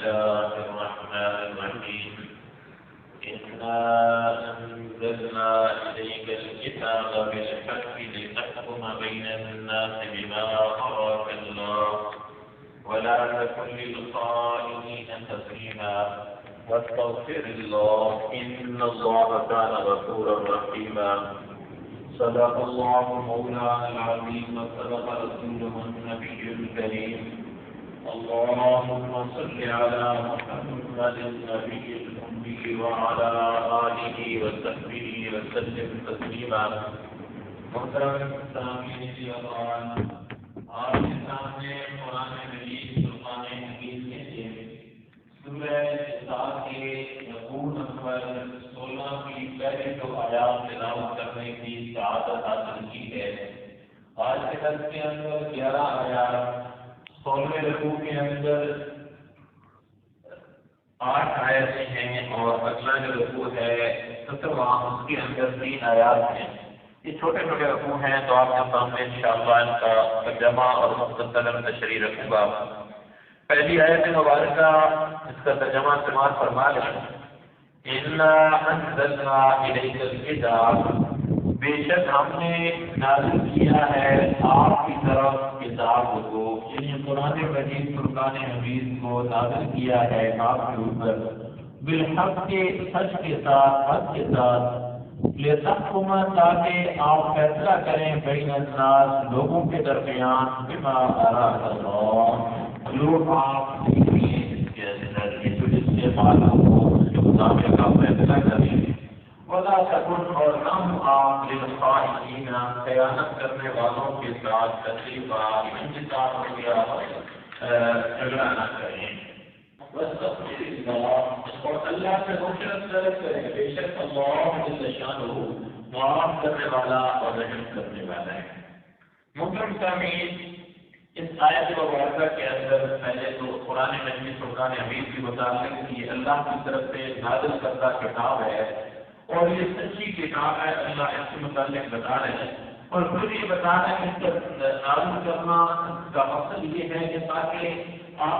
الله الرحمن الرحيم إنا أنزلنا إليك الكتاب بالحق لتحكم بين الناس بما أراك الله ولا تكن للخائنين خصيما واستغفر الله إن الله كان غفورا رحيما. صدق الله مولانا العظيم وصدق رسوله النبي الكريم. اللهم صل على محمد النبي الأمي وعلى آله وصحبه وسلم تسليما. محترم سامعین اکرام، آپ کے سامنے قرآن مجید فرقان حمید میں سے سورہ نساء کے رکوع نمبر 16 کی پہلی دو آیات تلاوت کرنے کی سعادت حاصل کی ہے. آج کے درس کے اندر 11 آیات، 16ویں رکوع کے اندر 8 آیتیں ہیں اور اگلا جو رکوع ہے 17واں، اس کے اندر 3 آیات ہیں. یہ چھوٹے چھوٹے رکوع ہیں تو آپ کے سامنے انشاءاللہ ان کا ترجمہ اور مختصر تشریح رکھوں گا. پہلی آیت مبارکہ اس کا ترجمہ سماعت فرما لیں. اِنَّا أَنزَلْنَا إِلَيْكَ الْكِتَابَ، بے شک ہم نے نازل کیا ہے آپ کی طرف کتاب کو، یعنی قرآن مجید فرقان حمید کو نازل کیا ہے آپ کے اوپر بالحق کے، سچ کے ساتھ، حق کے ساتھ، لِتَحْكُمَ تاکہ آپ فیصلہ کریں بین الناس لوگوں کے درمیان بما اراک اللہ، جو آپ دیکھیں اس کے اندر، یہ جو اس سے معلوم ہو اس کے مطابق آپ فیصلہ کریں. وَلَا تَكُنْ، اور نہ آپ لِلْخَائِنِينَ، خیانت کرنے والوں کے ساتھ تقریبا انتظار ہو گیا جھگڑا نہ کریں. وَاسْتَغْفِرِ اللَّهَ، اور اللہ سے مغفرت طلب کریں، بے شک اللہ جل شانہ معاف کرنے والا اور رحم کرنے والا ہے. محترم سامعین، اس آیت مبارکہ کے اندر پہلے تو قرآن مجید فرقان حمید کی متعلق یہ اللہ کی طرف سے نازل کردہ کتاب ہے اور یہ سچی کتاب ہے. اللہ اس کے متعلق بتا رہے ہیں اور پھر یہ بتا رہے ہیں اس کا نازل کرنا کا مقصد یہ ہے کہ تاکہ آپ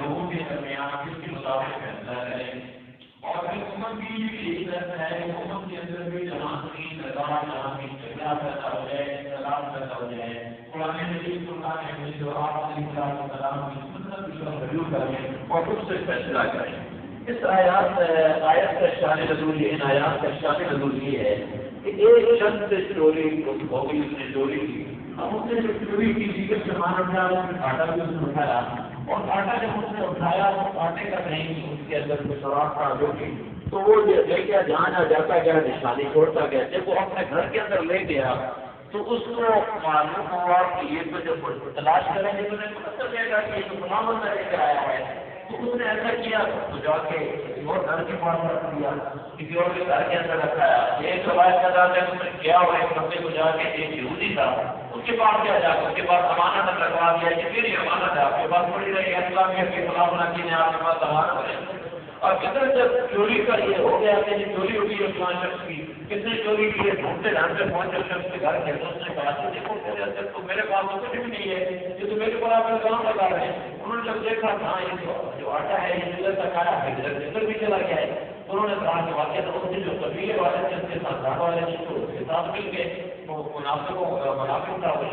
لوگوں کے درمیان اس کے مطابق فیصلہ کریں. اور پھر امت کی یہی طرف ہے، امت کے اندر بھی جہاں کی نظام، جہاں کی جگہ پیدا ہو جائے، اختلاف پیدا ہو جائے، قرآن مجید فرقان حمید جو آپ علیہ السلام کی سنت کی طرف رجوع کریں اور اس سے فیصلہ کریں. اس آیات کا شان نزول، ان آیات کا شان نزول یہ ہے کہ ایک شخص سے چوری ہو گئی، اس نے چوری کی. اب اس نے جو چوری کی دیگر سامان اٹھایا، آٹا بھی اس نے اٹھایا اور آٹا جب اس نے اٹھایا تو آٹے کا نہیں اس کے اندر کوئی سوراخ تھا جو کہ تو وہ لے گیا، جہاں جاتا گیا نشانی چھوڑتا گیا. جب وہ اپنے گھر کے اندر لے گیا تو اس کو معلوم ہوا کہ یہ تو جب تلاش کریں گے تو پتہ چلے گا کہ یہ تو غلام بندہ لے کر آیا ہے. تو اس نے ایسا کیا تو جا کے کسی اور گھر کے پاس رکھ دیا، کسی اور کے گھر کے اندر رکھایا. ایک روایت کا دعویٰ ہے اس نے کیا اور ایک بندے کو جا کے ایک یہودی تھا اس کے پاس کیا جا کے اس کے پاس امانت لگوا دیا کہ میری امانت ہے آپ کے پاس پڑی رہی ہے، اسلامیہ کے خلاف نہ کی نے آپ کے پاس امانت ہے. اور کتنے جب چوری کا یہ ہو گیا کہ چوری ہوئی ہے فلاں شخص کی، کتنے چوری کی ہے، ڈھونڈتے ڈھانڈتے پہنچے شخص کے گھر کے. اس نے کہا کہ دیکھو تو میرے پاس تو کچھ بھی نہیں ہے، یہ تو میرے پر آپ الزام لگا رہے ہیں. انہوں نے جب دیکھا ہاں یہ جو آٹا ہے یہ ادھر تک آیا ہے، ادھر بھی چلا گیا ہے. انہوں نے کہا کہ واقعہ تو اس سے جو قبیلے والے تھے اس کے ساتھ گھر والے تھے تو اس کے ساتھ مل کے وہ منافق تھا وہ.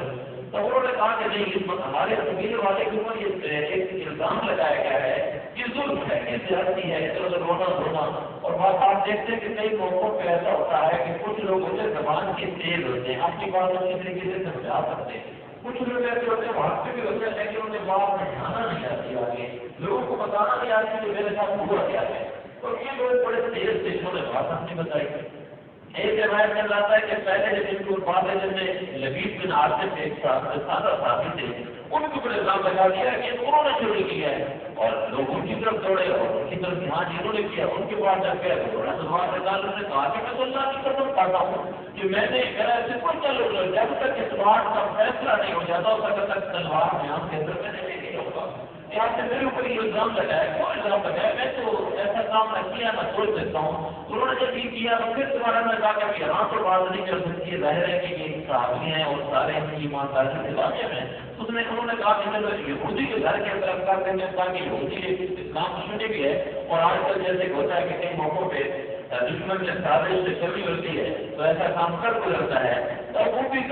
تو انہوں نے کہا کہ نہیں ہمارے قبیلے والے کے اوپر یہ ایک الزام لگایا گیا ہے، یہ ظلم ہے، یہ زیادتی ہے، ادھر ادھر رونا دھونا. اور بات آپ دیکھتے ہیں کہ کئی موقعوں پہ ایسا ہوتا ہے کہ کچھ لوگ ہوتے ہیں زبان کے تیز ہوتے ہیں، اپنی بات اچھی طریقے سے سمجھا سکتے ہیں. کچھ لوگ ایسے ہوتے ہیں وہاں سے بھی ہوتے ہیں لیکن انہیں بات سمجھانا نہیں آتی، آگے لوگوں کو بتانا نہیں آتی کہ میرے ساتھ ہوا کیا ہے. اور یہ لوگ بڑے تیز سے انہوں نے بات ہم نے بتائی. ایک روایت میں لاتا ہے کہ پہلے جب ان کو بعد میں لبید بن عاصم ایک سادہ صحابی تھے، ان کو بڑے الزام لگا دیا کہ انہوں نے چوری کیا ہے اور لوگ ان کی طرف دوڑے اور ان کی طرف جہاں جنہوں نے کیا ان کے پاس جا کے سلمان نکال نے کہا کہ میں تو اللہ کی قسم کھاتا ہوں کہ میں نے ایسے کوئی چلو جب تک اس بات کا فیصلہ نہیں ہو جاتا اس تک تلوار میں آپ کے اندر میں نے نہیں ہوگا. آپ نے میرے اوپر یہ الزام لگایا، کون الزام لگایا؟ میں تو ایسا کام نہ کیا میں سوچ سکتا ہوں. انہوں نے جب یہ کیا تو پھر تمہارا نے کہا کہ یہاں تو بات نہیں کر سکتی ہے، ظاہر ہے کہ یہ صحابی ہیں اور سارے ان کی ایمانداری سے واقف ہیں. انہوں نے کہا کہ چلو یہودی کے گھر کے اندر کر دیں گے تاکہ یہودی اسلام دشمنی بھی ہے، اور آج کل جیسے ہوتا ہے کہ کئی موقعوں پہ دشمن کے سازش سے کمی ہوتی ہے تو ایسا کام کر گزرتا ہے. تو وہ بھی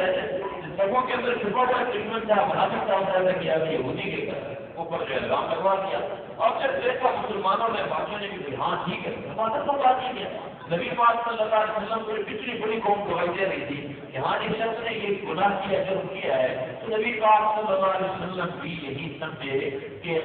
سبوں کے اندر چھپا ہوا دشمن تھا، منافق تھا، ایسا کیا کہ یہودی کے گھر اوپر جو الزام لگوا دیا. اور جب دیکھا مسلمانوں نے باقیوں نے بھی ہاں ٹھیک ہے مسلمانوں کو بات نہیں کیا. نبی پاک صلی اللہ علیہ وسلم کو پچھلی بڑی قوم گواہی دے رہی تھی کہ ہاں جس شخص نے یہ گناہ کیا جرم کیا ہے تو نبی پاک صلی اللہ علیہ وسلم بھی یہی سمجھے کہ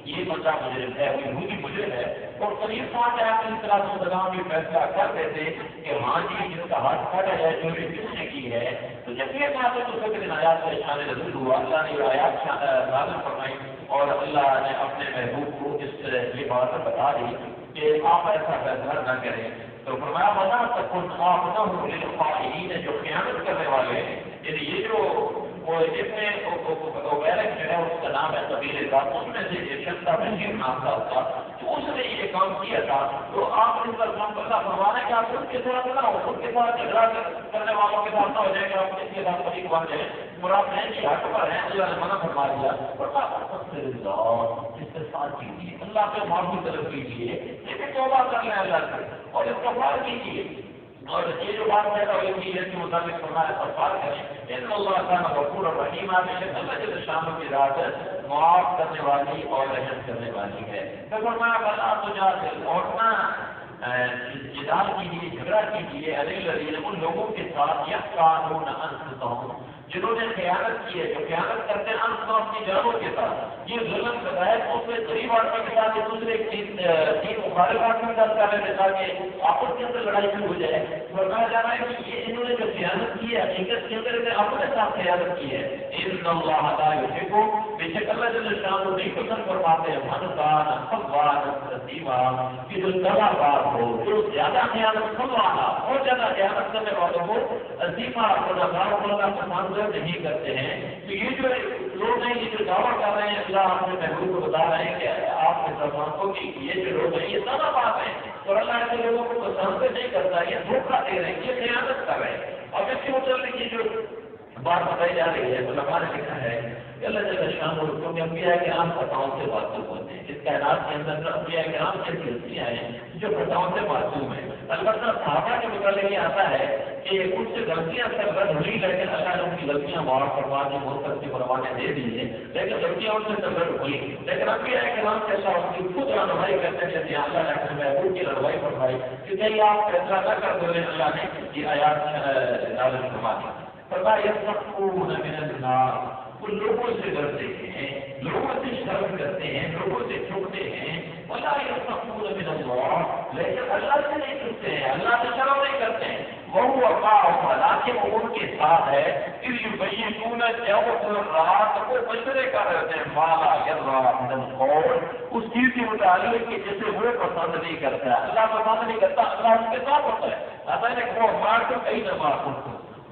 یہ بندہ مجرم ہے، وہ یہودی مجرم ہے. اور قریب پہنچ آپ اس طرح سے سلام یہ فیصلہ کر دیتے کہ ہاں جی جس کا ہاتھ کاٹا ہے جو بھی کس نے کی ہے. تو جب یہ بات ہے تو فکر آیات کا شان نزول ہوا، اللہ نے یہ آیات نازل فرمائی اور اللہ نے اپنے محبوب کو یہ بات بتا دی کہ آپ ایسا فیصلہ نہ کریں. تو فرمایا بتا سکون آپ نہ ہو للقائلین، جو خیانت کرنے والے ہیں. یعنی یہ جو عبیرک جو ہے اس کا نام ہے قبیلے کا، اس میں سے ایک شخص تھا بشیر نام کا تھا، تو اس نے یہ کام کیا تھا. تو آپ اس پر کام کرنا فرمانا کہ آپ ان کے ساتھ نہ ہو، ان کے ساتھ جھگڑا کرنے والوں کے ساتھ نہ ہو جائے گا، آپ ان کے ساتھ فریق بن جائے. اور آپ نہیں کہ حق پر ہیں، اللہ نے منع فرما دیا. اس کے ساتھ کیجیے، اللہ سے معافی طلب کیجیے، لیکن توبہ کر لیں اللہ سے اور استغفار کیجیے. اور یہ جو بات پیدا ہوئی تھی اس کے مطابق فرمایا استغفار کریں. ان اللہ کان غفور الرحیم، اللہ جل شانہ کی ذات معاف کرنے والی اور رحم کرنے والی ہے. تو فرمایا بلا تجادل، اور نہ جدال کیجیے، جھگڑا کیجیے ان لوگوں کے ساتھ یقانون انفسہم، جنہوں نے خیانت کی ہے، جو خیانت کرتے ہیں انفسہم اپنی جانوں کے ساتھ. یہ ظلم بتایا تو اس میں غریب آدمی کے ساتھ ایک دوسرے تین مخالف آدمی کا کر رہے تھے تاکہ آپس کے اندر لڑائی شروع ہو جائے. فرمایا جا رہا ہے کہ یہ انہوں نے جو خیانت کی ہے حقیقت کے اندر انہیں اپنے ساتھ خیانت کی ہے. ان اللہ لا یحب، بے شک اللہ جل شانہ نہیں پسند فرماتے ہیں من کان خوان عظیما، کہ جو دغا بار ہو، جو زیادہ خیانت کرنے والا، بہت زیادہ خیانت کرنے والوں کو عظیما گناہگار ہونا پسند نہیں کرتے ہیں. تو یہ جو لوگ ہیں یہ جو دعویٰ کر رہے ہیں، اللہ اپنے محبوب کو بتا رہے ہیں کہ آپ کے مسلمان کو کہ یہ جو لوگ ہیں یہ سارا بات ہے اور اللہ ایسے لوگوں کو پسند نہیں کرتا، یہ دھوکہ دے رہے ہیں، یہ خیانت کر رہے ہیں. اب اس کے متعلق یہ جو بات بتائی جا رہی ہے علماء نے لکھا ہے کہ اللہ جل شانہ کیونکہ انبیاء کرام فتاؤں سے معصوم ہوتے ہیں. اس کائنات کے اندر انبیاء کرام کی ہستیاں ہیں جو فتاؤں سے معصوم ہیں. البتہ صحابہ کے متعلق یہ آتا ہے کہ ان سے غلطیاں سرزد ہوئی، لیکن اللہ نے ان کی غلطیاں معاف فرما دی، بہت سی فرمانے دے دیے، لیکن غلطیاں ان سے سرزد ہوئی. لیکن انبیاء کرام سے اللہ ان کی خود رہنمائی کرتے ہیں کہ اللہ نے اپنے محبوب کی رہنمائی فرمائی کہ کہیں آپ فیصلہ نہ کر دو، اللہ نے یہ آیات نازل فرما دی. فرمایا یستخفون من النار، وہ لوگوں سے ڈرتے ہیں، لوگوں سے شرم کرتے ہیں، لوگوں سے چھپتے ہیں. ولا یستخفون من اللہ، لیکن اللہ سے نہیں چھپتے ہیں، اللہ سے شرم نہیں کرتے ہیں. وہ حالانکہ وہ ان کے ساتھ ہے اس یبینون، جب رات کو مشورے کر رہے ہیں مالا یرضا من القول، اس چیز کے متعلق کہ جسے وہ پسند نہیں کرتا، اللہ پسند نہیں کرتا، اللہ ان کے ساتھ ہوتا ہے. اللہ نے وہ مار تو کئی دفعہ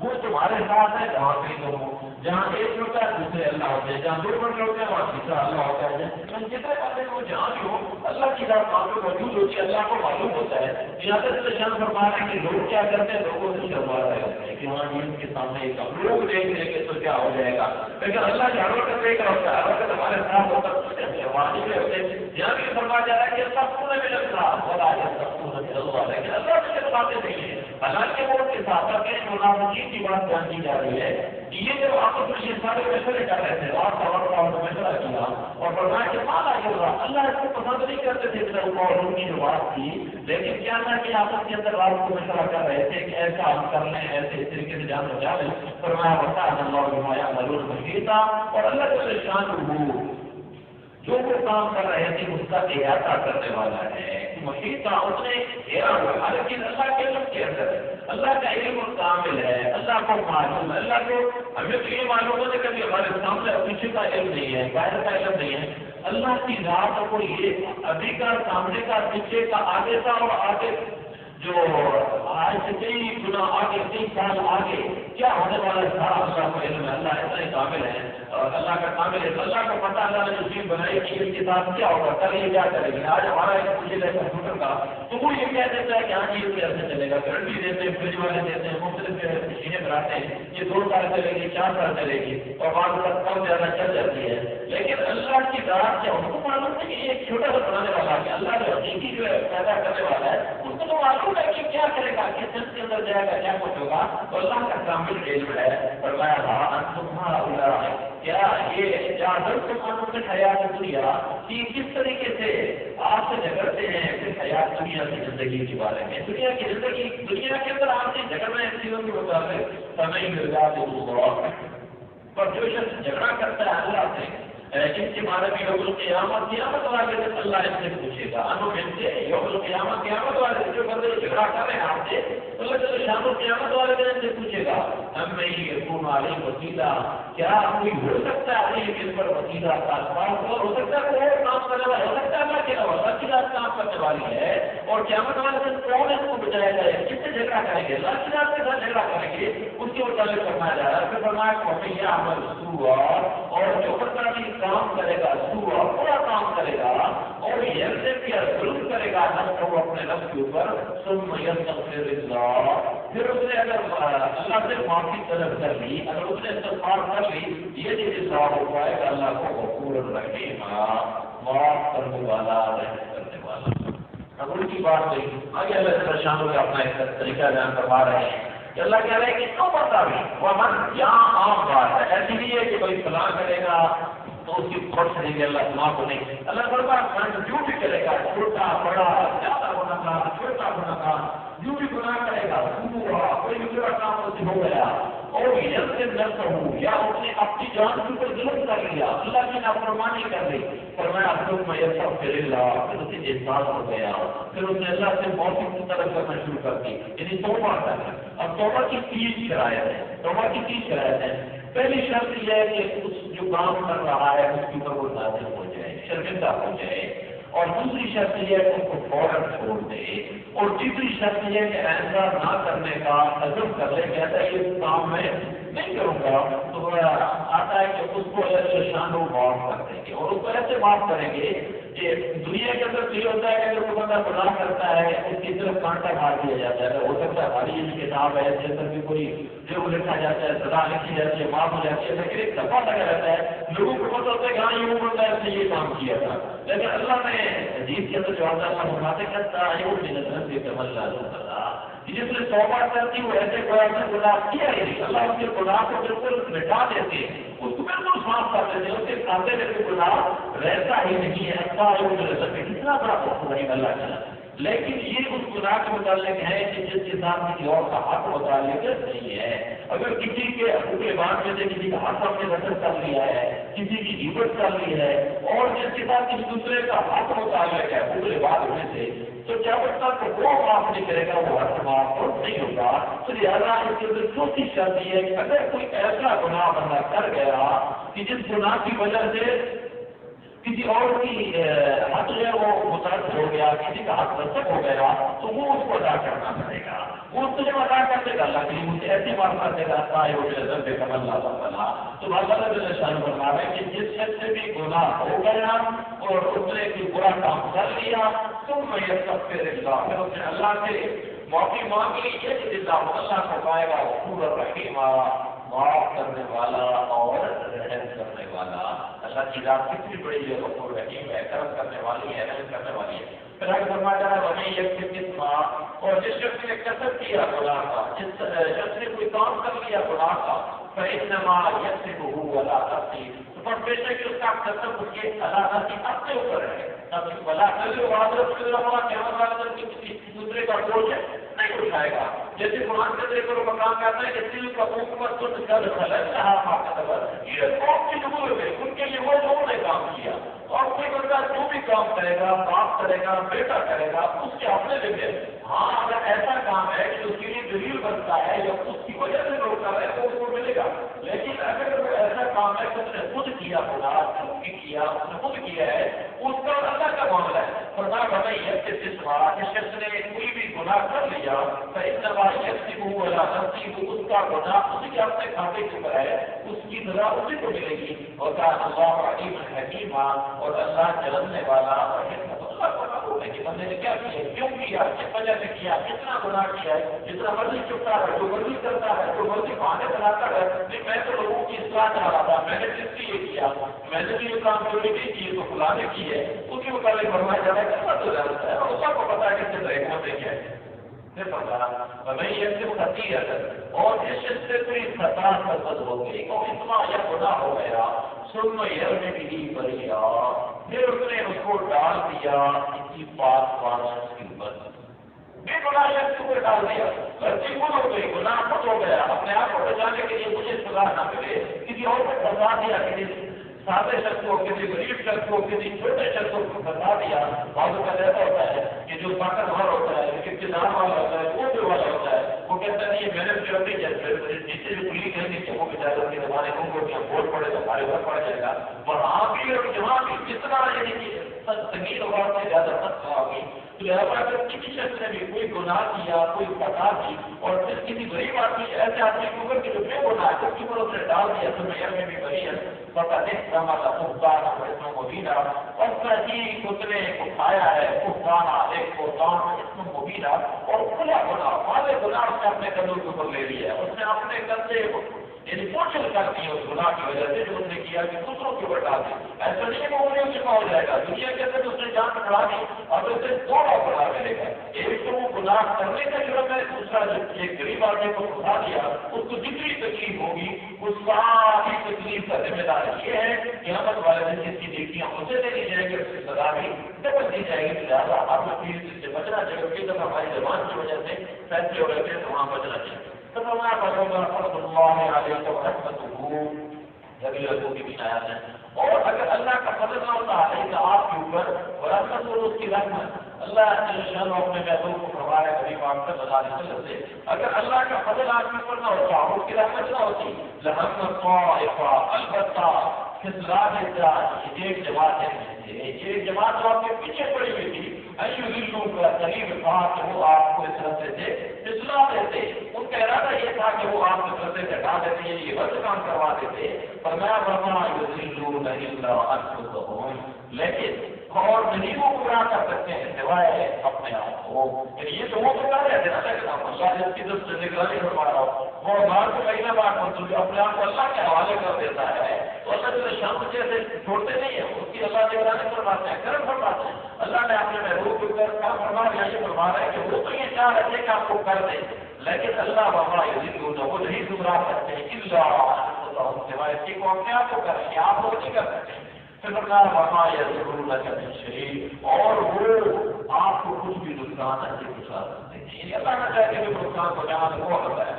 وہ تمہارے ساتھ ہے جہاں کئی لوگ، جہاں ایک ہوتا ہے دوسرے اللہ ہوتے ہیں، جہاں دو بندے ہوتے ہیں وہاں تیسرا اللہ ہوتا ہے. جتنے بندے وہ جہاں بھی ہو اللہ کی ذات معلوم موجود ہوتی ہے، اللہ کو معلوم ہوتا ہے. یہاں تک شان فرما رہے ہیں کہ لوگ کیا کرتے ہیں، لوگوں سے شرما رہے ہوتے ہیں کہ وہاں ان کے سامنے ایک لوگ دیکھ لیں گے تو کیا ہو جائے گا. لیکن اللہ کے ہر وقت دیکھ رہا ہوتا ہے، ہر وقت ہمارے ساتھ ہوتا ہے، شرمانے میں ہوتے ہیں. یہاں بھی فرمایا جا رہا ہے کہ سب پورے میں لگتا ہے، لیکن اللہ سے شرماتے نہیں ہے. حالانکہ وہ کے ساتھ منافقین کی بات بیان کی جا رہی ہے. یہ جو آپس میں یہ سارے مشورے کر رہے تھے، رات کا وقت اور مشورہ کیا اور فرمایا کہ مالا یرضا، اللہ اس کو پسند نہیں کرتے تھے اور ان کی جو بات تھی، لیکن کیا تھا کہ آپس کے اندر رات کو مشورہ کر رہے تھے کہ ایسا ہم کر لیں، ایسے اس طریقے سے جان بچا لیں. فرمایا وکان اللہ بما یعملون محیطا، اور اللہ جل شانہ جو وہ کام کر رہے تھے اس کا احاطہ کرنے والا ہے. محیطا اس نے گھیرا ہوا، لیکن اللہ کے علم کے اندر اللہ کا علم کامل ہے، اللہ کو معلوم ہے. اللہ کو ہمیں تو یہ معلوم ہے کہ ہمارے سامنے پیچھے کا علم نہیں ہے، باہر کا علم نہیں ہے. اللہ کی ذات کو یہ ابھی کا، سامنے کا، پیچھے کا، آگے کا اور آگے جو آج سے کئی گنا آگے، کئی سال آگے کیا ہونے والا ہے سارا اللہ کو علم ہے، اللہ اتنا ہی کامل ہے اور اللہ کا کامل ہے، اللہ کو پتہ اللہ نے جو چیز بنائی کہ اس کے ساتھ کیا ہوگا، کل یہ کیا کرے گی۔ آج ہمارا ایک پوچھے گا کمپیوٹر کا تو وہ یہ کہہ دیتا ہے کہ ہاں جی اس سے چلے گا، گارنٹی دیتے ہیں، فریج والے دیتے ہیں، مختلف مشینیں بناتے ہیں، یہ 2 سال چلے گی، 4 سال چلے گی اور بعض وقت کم زیادہ چل جاتی ہے۔ لیکن اللہ کی ذات کیا ان کو معلوم ہے کہ یہ ایک چھوٹا سا بنانے والا ہے، اللہ جو حقیقی جو ہے پیدا کرنے والا ہے اس کو تو معلوم ہے کہ کیا کرے گا، کس دن کے اندر جائے گا، کیا کچھ ہوگا، تو اللہ کا کامل علم ہے۔ فرمایا تمہارا کیا یہ جادر تم حیات دنیا کہ کس طریقے سے آپ سے جھگڑتے ہیں پھر حیات دنیا کی زندگی کے بارے میں، دنیا کی زندگی، دنیا کے اندر آپ سے جھگڑنا ہے چیزوں کے مطابق سمے مرزا پر جو شخص جھگڑا کرتا ہے اللہ سے جن کے بارے میں یوم القیامت قیامت والے دن اللہ ان سے پوچھے گا، انو ان سے یوم القیامت قیامت والے دن جو بندے جھگڑا کر رہے ہیں آپ سے اللہ تعالیٰ شام القیامت والے دن ان سے پوچھے گا ہم میں یکون علی وسیلہ، کیا کوئی ہو سکتا ہے علی جن پر وسیلہ ہو سکتا ہے، کوئی اور کام کرنے والا ہو سکتا ہے، اللہ کے علاوہ اللہ کی ذات کام کرنے والی ہے، اور قیامت والے دن کون اس کو بچایا جائے، کس سے جھگڑا کریں گے، اللہ کی ذات کے ساتھ جھگڑا کریں گے، اس کے متعلق فرمایا جا رہا ہے۔ پھر فرمایا کہ یہ عمل سوا، اور جو بندہ بھی کام کرے گا سوا پورا کام کرے گا اور یہ ظلم کرے گا نفس کو اپنے نفس کے اوپر، ثم یستغفر اللہ، پھر اس نے اگر اللہ سے معافی طلب کر لی، اگر اس نے استغفار کر لی، یہ جو ثواب ہو پائے گا اللہ کو غفور الرحیم، معاف کرنے والا، رحم کرنے والا۔ اب ان کی بات نہیں آگے اللہ سے پریشان ہو کے اپنا ایک طریقہ بیان کروا رہے ہیں کہ اللہ کہہ رہے ہیں کہ کیوں پتا بھی وہ من، یہاں عام بات ہے، ایسی نہیں ہے کہ کوئی فلاں کرے گا تو اس کی خود سے نہیں، اللہ فلاں کو نہیں، اللہ بڑا من جو بھی کرے گا، چھوٹا بڑا زیادہ گناہ کا چھوٹا گناہ کا جو بھی گناہ کرے گا، کوئی بھی برا کام اس سے ہو گیا اور یا اس نے اپنی جان کے اوپر ظلم کر لیا، اللہ کی نافرمانی کر لی، فرمایا پھر اسے احساس ہو گیا، پھر اس نے اللہ سے معافی کی طرف کرنا شروع کر دی، یعنی توبہ کرنا۔ اب توبہ کی 3 شرائط ہے، توبہ کی 3 شرائط ہے۔ پہلی شرط یہ ہے کہ اس جو کام کر رہا ہے اس کے اوپر وہ نازل ہو جائے، شرمندہ ہو جائے، اور دوسری شرط یہ ہے کہ اس کو فوراً چھوڑ دے، اور تیسری شرط یہ ہے کہ ایسا نہ کرنے کا عزم کر لے، کہتا ہے یہ کام میں نہیں کروں گا، تو آتا ہے کہ اس کو ایسے شان و معاف کر دیں گے، اور اس کو ایسے معاف کریں گے کہ دنیا کے اندر یہ ہوتا ہے کہ اگر وہ بندہ گناہ کرتا ہے اس کی طرف کانٹا مار دیا جاتا ہے، ہو سکتا ہے ہماری ان کتاب ہے اس کے اندر بھی کوئی جو لکھا جاتا ہے، سزا لکھی جاتی ہے، معاف ہو جاتی ہے، لیکن ایک دفعہ لگا رہتا ہے، لوگوں کو پتہ ہوتا ہے کہ ہاں یہ وہ بندہ اس نے یہ کام کیا تھا، لیکن اللہ نے حدیث کے اندر جو آتا ہے فرماتے کرتا ہے وہ بھی نظر سے کمل لازم کرتا، جس نے توبہ کرتی وہ ایسے کوئی ایسے گناہ کیا ہی نہیں، اللہ اس کے گناہ کو بالکل مٹا دیتے ہیں، اس کو بالکل معاف کر دیتے ہیں، اس کے کھاتے میں کوئی گناہ رہتا ہی نہیں ہے، اچھا کتنا بڑا نہیں اللہ تعالیٰ، لیکن یہ اس گناہ کے متعلق ہے کہ جس کے ساتھ کسی اور کا حق متعلق نہیں ہے۔ اگر کسی کے حقوق بات میں سے کسی کا حق اپنے نظر کر لیا ہے، کسی کی عبادت کر لی ہے، اور جس کے ساتھ کسی دوسرے کا حق متعلق ہے حقوق بات ہونے سے، تو جب تک وہ معاف نہیں کرے گا وہ حق معاف نہیں ہوگا۔ تو لہٰذا اس کے اندر چوتھی شرط یہ ہے کہ اگر کوئی ایسا گناہ بندہ کر گیا کہ جس گناہ کی وجہ سے کسی اور کی حق جو ہے وہ مترد ہو گیا، کسی کا حق رسک ہو گیا، تو وہ اس کو ادا کرنا پڑے گا، وہ اس کو جب ادا کر دے گا اللہ کے لیے مجھے ایسی بات کر دے گا تو اللہ شان فرما رہے ہیں کہ جس شخص سے بھی گناہ ہو گیا اور اس نے کوئی برا کام کر لیا تو میں یہ سب پھر اس نے اللہ سے معافی مانگ لی، یہ اللہ کو پائے گا غفور الرحیم، معاف کرنے والا اور رحم کرنے والا۔ اللہ کی ذات کتنی بڑی ہے، غفور رحیم ہے، کرم کرنے والی ہے، رحم کرنے والی ہے۔ پھر آگے فرمایا جا رہا ہے اور جس شخص نے کسب کیا گناہ کا، جس شخص نے کوئی کام کر لیا گناہ کا، فإنما يكسبه ولا تقصير، پر بے شک اس کا کسب اس کے علاقہ کی اپنے اوپر ہے، تب بلا کر کسی دوسرے کا بوجھ نہیں اٹھائے گا۔ جیسے قرآن کے ذکر و مقام کہتا ہے کہ دل کا حکومت ان کے لیے وہ لوگوں نے کام کیا، اور کوئی بندہ جو بھی کام کرے گا، باپ کرے گا، بیٹا کرے گا، اس کے اپنے لیے ہاں اگر ایسا کام ہے کہ اس کے لیے دلیل بنتا ہے یا اس کی وجہ سے لوگ کر رہے ہیں تو اس کو ملے گا، لیکن اگر وہ ایسا کام ہے کہ اس نے خود کیا خدا کیا اس نے خود کیا ہے، اس کا اللہ کا معاملہ ہے۔ فرمایا بتائیے کہ جس شخص نے کوئی بھی گناہ کر لیا فإنما يكسبه ولا نصيب، اس کا گناہ اسی کے اپنے کھاتے کے اوپر ہے، اس کی سزا اسی کو ملے گی. وكان الله عليما حكيما، اور اللہ جاننے والا اور حکمت اللہ کو معلوم ہے کہ بندے نے کیا کیا، کیوں کیا، کس وجہ سے کیا، کتنا گناہ کیا ہے. جتنا مرضی چکتا ہے، جو مرضی کرتا ہے، جو مرضی بہانے بناتا ہے، نہیں میں تو لوگوں کی اصلاح چاہ رہا تھا، میں نے کس لیے کیا، میں نے بھی یہ کام چوری نہیں کی تو فلانے کی ہے، اس کے متعلق فرمایا جا رہا ہے کتنا تو جانتا ہے اور اللہ کو پتا ہے کہ کس طرح حکمت کیا ہے. میں یہ سے خطی ہے اور اس سے کوئی خطا سرد ہو گئی اور اتنا یہ گناہ ہو گیا سن یہ بھی بڑھیا، پھر اس نے اس کو ڈال دیا کسی پاس پاس کے اوپر، بے گناہ کے اوپر ڈال دیا، لڑکی خود ہو گئی، گناہ خود ہو گیا، اپنے آپ کو بچانے کے لیے مجھے سزا نہ ملے، کسی اور کو پھنسا دیا، کسی سادے شخص کو، کسی غریب شخص کو، کسی چھوٹے شخص کو پھنسا دیا. بعضوں کا ایسا ہوتا ہے کہ جو طاقتور ہوتا ہے، جو اقتدار والا ہوتا ہے، وہ بھی والا ہوتا ہے، وہ کہتا ہے یہ محنت کی ہوتی ہے، نیچے جو پولیس کہیں کہ وہ بیچارے ان کے زمانے کو ووٹ پڑے تو ہمارے گھر پڑ جائے گا. وہاں بھی اور جہاں بھی جتنا یعنی کہ تنگین ہوگا سے زیادہ سخت ہوگی. تو لہٰذا اگر کسی شخص نے بھی کوئی گناہ کیا، کوئی خطا کی، اور پھر کسی غریب آدمی ایسے آدمی کے اوپر کہ جو بے گناہ ہے اس کی اوپر اسے ڈال دیا تو میں بھی بری ہے پتا نہیں سماتا مختار اسم مبینہ، اور صحیح اتنے اٹھایا ہے کفانا ایک قرآن اسم مبینہ، اور کھلا گناہ والے گناہ اس نے اپنے قدم کے اوپر لے لیا، اس نے اپنے کندھے یعنی پوچھل کر دی اس گناہ کی وجہ سے جو اس نے کیا کہ دوسروں کے اوپر ڈال دی. ایسا نہیں وہ انہیں چکا ہو جائے گا، دنیا کے اندر اس نے جان پکڑا دی، اب اسے تھوڑا بڑا ملے گا. ایک تو وہ گناہ کرنے کا جرم ہے، دوسرا جو ایک غریب آدمی کو پھنسا دیا اس کو جتنی تکلیف ہوگی اس ساری تکلیف کا ذمہ دار یہ ہے کہ قیامت والے دن جس کی نیکیاں اسے دے دی جائے گی، اس کی سزا بھی ڈبل دی جائے گی. لہٰذا آپ اس سے بچنا چاہیے کہ جب ہماری زبان کی وجہ سے فیصلے ہو رہے تھے تو وہاں بچنا چاہیے. اور اگر اللہ کا فضل نہ ہوتا ہے تو آپ کے اوپر ورحمت اور اس کی رحمت اللہ اپنے محبوب کو فرمایا غریب آپ صلی اللہ علیہ وسلم سے، اگر اللہ کا فضل آپ کے اوپر نہ ہوتا، اس کی رحمت نہ ہوتی، لہمت البتہ خسرا دیتا ایک جماعت ہے، ایک جماعت جو آپ کے پیچھے پڑی ہوئی تھی، ایشو کا قریب تھا کہ وہ آپ کو اس رستے سے پھسلا دیتے، ان کا ارادہ یہ تھا کہ وہ آپ کو رستے سے ہٹا دیتے، یہ غلط کام کروا دیتے. فرمایا ورنہ یضلون الا انفسهم، لیکن اور نہیں وہ گمراہ کر سکتے ہیں سوائے اپنے آپ کو. یعنی یہ تو وہ گمراہ رہتے نا کہ اللہ جس کی طرف سے نگرانی فرما رہا ہو، وہ بار کو کہیں نہ بار منظور اپنے آپ کو اللہ کے حوالے کر دیتا ہے تو اللہ جو شام جیسے چھوڑتے نہیں ہیں، اس کی اللہ نگرانی فرماتے ہیں، کرم فرماتے ہیں. اللہ نے اپنے محبوب کے اوپر کیا فرما دیا، یہ فرما رہا ہے کہ وہ تو یہ چاہ رہے تھے کہ آپ کو کر دیں، لیکن اللہ وہاں وہ نہیں گمراہ کرتے ہیں سوائے اس کی کو اپنے آپ کو کریں گے، آپ لوگ نہیں کر سکتے. پھر وہاں یہ ضرور شریف، اور وہ آپ کو کچھ بھی نقصان نہیں پہنچا سکتے ہیں. یعنی اللہ نہ چاہتے کہ نقصان پہنچانا تو وہ ہوتا ہے.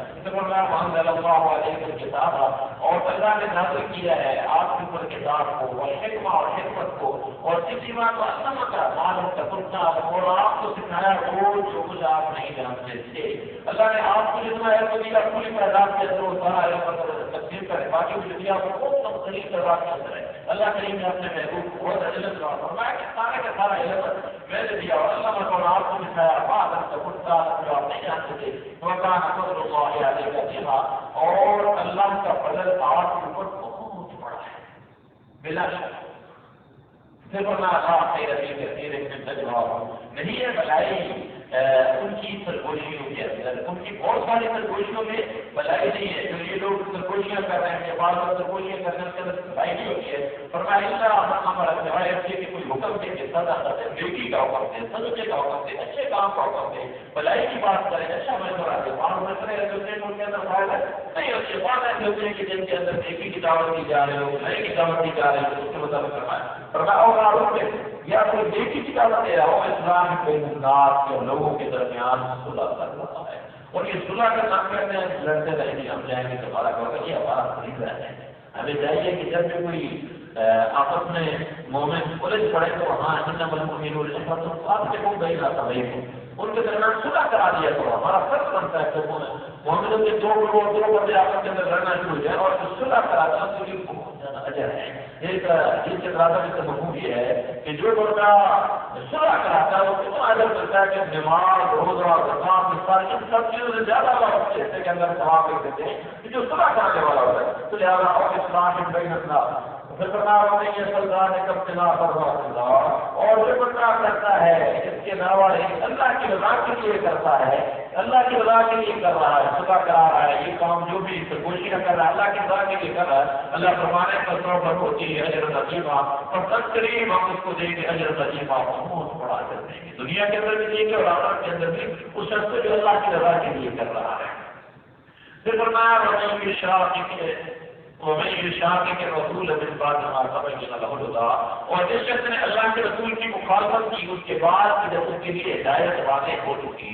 کتاب اور اللہ نے نازل کیا ہے آپ کے اوپر کتاب کو اور حکمہ اور حکمت کو اور کسی بات کو اسلم کا معلوم تکرنا، اور آپ کو سکھایا وہ جو کچھ آپ نہیں جانتے تھے. اللہ نے آپ کو جتنا علم دیا پوری تعداد کے اندر وہ سارا علم تقسیم کرے، باقی دنیا کو بہت مختلف تعداد کے اندر ہے. اللہ کریم نے اپنے محبوب کو بہت علم دیا، فرمایا کہ سارے کا سارا علم میں نے دیا، اور اللہ نے آپ کو سکھایا بعد تکرنا جو آپ نہیں جانتے تھے. اور اللہ کا فضل آپ کے اوپر بہت بڑا ہے بلا شک. نہیں ہے بلائی ان کی سرگوشیوں کے اندر، ان کی بہت ساری سرگوشیوں میں بلائی نہیں ہے. جو یہ لوگ سرگوشیاں کر رہے ہیں، بعض لوگ سرگوشیاں کرنے سے بلائی نہیں ہوتی ہے. فرمایا ہمارا سوائے کہ کوئی حکم دے کہ سزا نیکی کا حکم دے، سجدے کا حکم دے، اچھے کام کا حکم دے، بلائی کی بات کریں، اچھا مشورہ دے. بعض مشورے ایسے ان کے اندر فائدہ نہیں ہوتی ہے، بات ایسے ہوتے ہیں کہ جن کے اندر نیکی کی دعوت دی جا رہے ہو، بھلائی کی دعوت دی جا رہی ہے، اس کے مطابق فرمایا یا کوئی نیکی کی دعوت دے رہا ہو، اسلام کو ناس کے لوگوں کے درمیان صلح کر رہا ہے. اور یہ صلح کا کام کرتے ہیں، لڑتے رہیں گے، ہم جائیں گے تو ہمارا کہا یہ ہمارا خرید رہے ہیں. ہمیں چاہیے کہ جب بھی کوئی آپس میں مومن پولیس پڑے تو ہاں آپ سے کو گئی رہتا بھائی ان کے درمیان صلح کرا دیا تو ہمارا فرض بنتا ہے. تو مومنوں کے دو بندے آپس کے اندر لڑنا شروع ہو جائے اور صلح کرا دیا اجر ہے۔ ایک جس کے درازہ میں مفہوم یہ ہے کہ جو بندہ صلح کراتا ہے وہ کتنا اجر ملتا ہے کہ نماز روزہ زکات مثال ان سب چیزوں سے زیادہ وقت جیسے کہ اندر ثواب لکھ دیتے ہیں کہ جو صلح کرانے والا ہوتا ہے۔ تو لہٰذا اور اصلاح بین الناس یہ سلطان کب چلا اور جو بندہ کرتا ہے اس کے علاوہ اللہ کی رضا کے لیے کرتا ہے، اللہ کی رضا کے لیے کر رہا ہے، صبح کرا رہا ہے، یہ کام جو بھی کوششیں کر رہا ہے اللہ کی رضا کے لیے کر رہا ہے، اللہ فرمانے کا پر ہوتی ہے اجر عظیمہ، اور سب قریب ہم اس کو دیں گے اجر عظیمہ، بہت بڑا اجر دیں گے، دنیا کے اندر بھی دیں گے اور آخرت کے اندر بھی اس شخص کو جو اللہ کی رضا کے لیے کر رہا ہے۔ پھر فرمایا ومن يشاقق الرسول من بعد ما تبين له الهدى، اور جس شخص نے اللہ کے رسول کی مخالفت کی اس کے بعد جب اس کے لیے ہدایت واضح ہو چکی،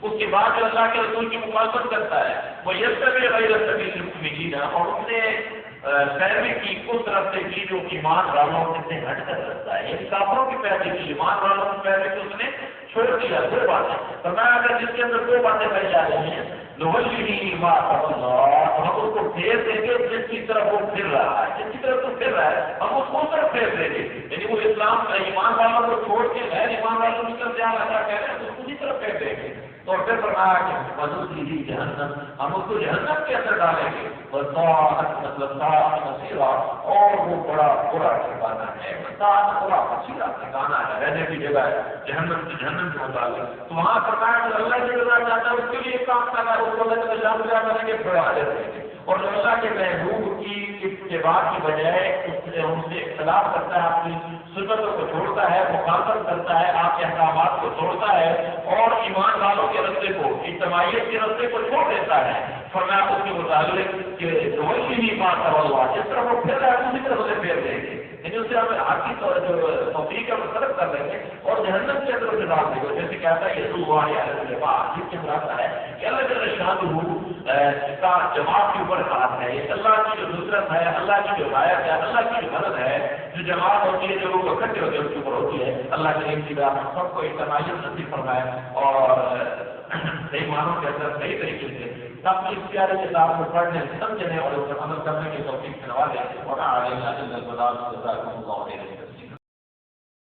اس کے بعد جو اللہ کے رسول کی مخالفت کرتا ہے وہ یتبع غیر سبیل المؤمنین، اور اس نے پیروی کی اس طرف سے کی جو ایمان والوں سے ہٹ کر رکھتا ہے، یعنی کافروں کی پیروی کی، ایمان والوں کی پیروی کی اس نے چھوڑ دیا۔ دو باتیں فرمایا اگر جس کے اندر دو باتیں پائی جا رہی ہیں نولی ما اللہ، ہم اس کو پھیر دیں گے جس کی طرف وہ پھر رہا ہے، جس کی طرف وہ پھر رہا ہے ہم اس کو طرف پھیر دیں گے، یعنی وہ اسلام کا ایمان والوں کو چھوڑ کے غیر ایمان والوں کی طرف جا رہا کہہ رہے ہیں تو اسی طرف پھیر دیں گے۔ تو پھر فرمایا کہ مدد کی جہنم، ہم اس کو جہنم کے اندر ڈالیں گے، مطلب مسیرہ، اور وہ بڑا برا ٹھکانا ہے، برا مسیرہ ٹھکانا ہے، رہنے کی جگہ ہے جہنم کی، جہنم کے مطابق۔ تو وہاں فرمایا کہ اللہ کی رضا چاہتا ہے اس کے لیے کام کرنا ہے، اس کو اللہ کے شام کریں گے بڑا اجر دیں گے، اور جو اللہ کے محبوب کی اتباع کی بجائے ان سے اختلاف کرتا ہے، اپنی سنتوں کو چھوڑتا ہے، مخالفت کرتا ہے، آپ کے احکامات کو چھوڑتا ہے اور ایمان والوں کے رستے کو، اجتماعیت کے رستے کو چھوڑ دیتا ہے، فرمایا اس کے متعلق کہ وہی نہیں بات ہے جس طرح وہ پھر رہا ہے اسی طرح اسے پھیر دیں گے، یعنی اسے ہمیں آخری جو توفیق کا مطلب کر دیں گے اور جہنم کے اندر اسے ڈال دیں گے، جیسے کہتا ہے یہ ہوا یا جس کے اندر آتا ہے کہ اللہ جل شانہ کا جماعت کے اوپر ہاتھ ہے، یہ اللہ کی جو نصرت ہے، اللہ کی جو رعایت ہے، اللہ کی جو مدد ہے، جو جماعت ہوتی ہے جو لوگ اکٹھے ہوتے ہیں اس کے اوپر ہوتی ہے۔ اللہ کے ایک چیز سب کو اجتماعیت نصیب فرمائے اور صحیح معنوں کے اندر صحیح طریقے سے سب اس پیارے کتاب کو پڑھنے سمجھنے اور اس پر عمل کرنے کی توفیق سے نوازے اور آگے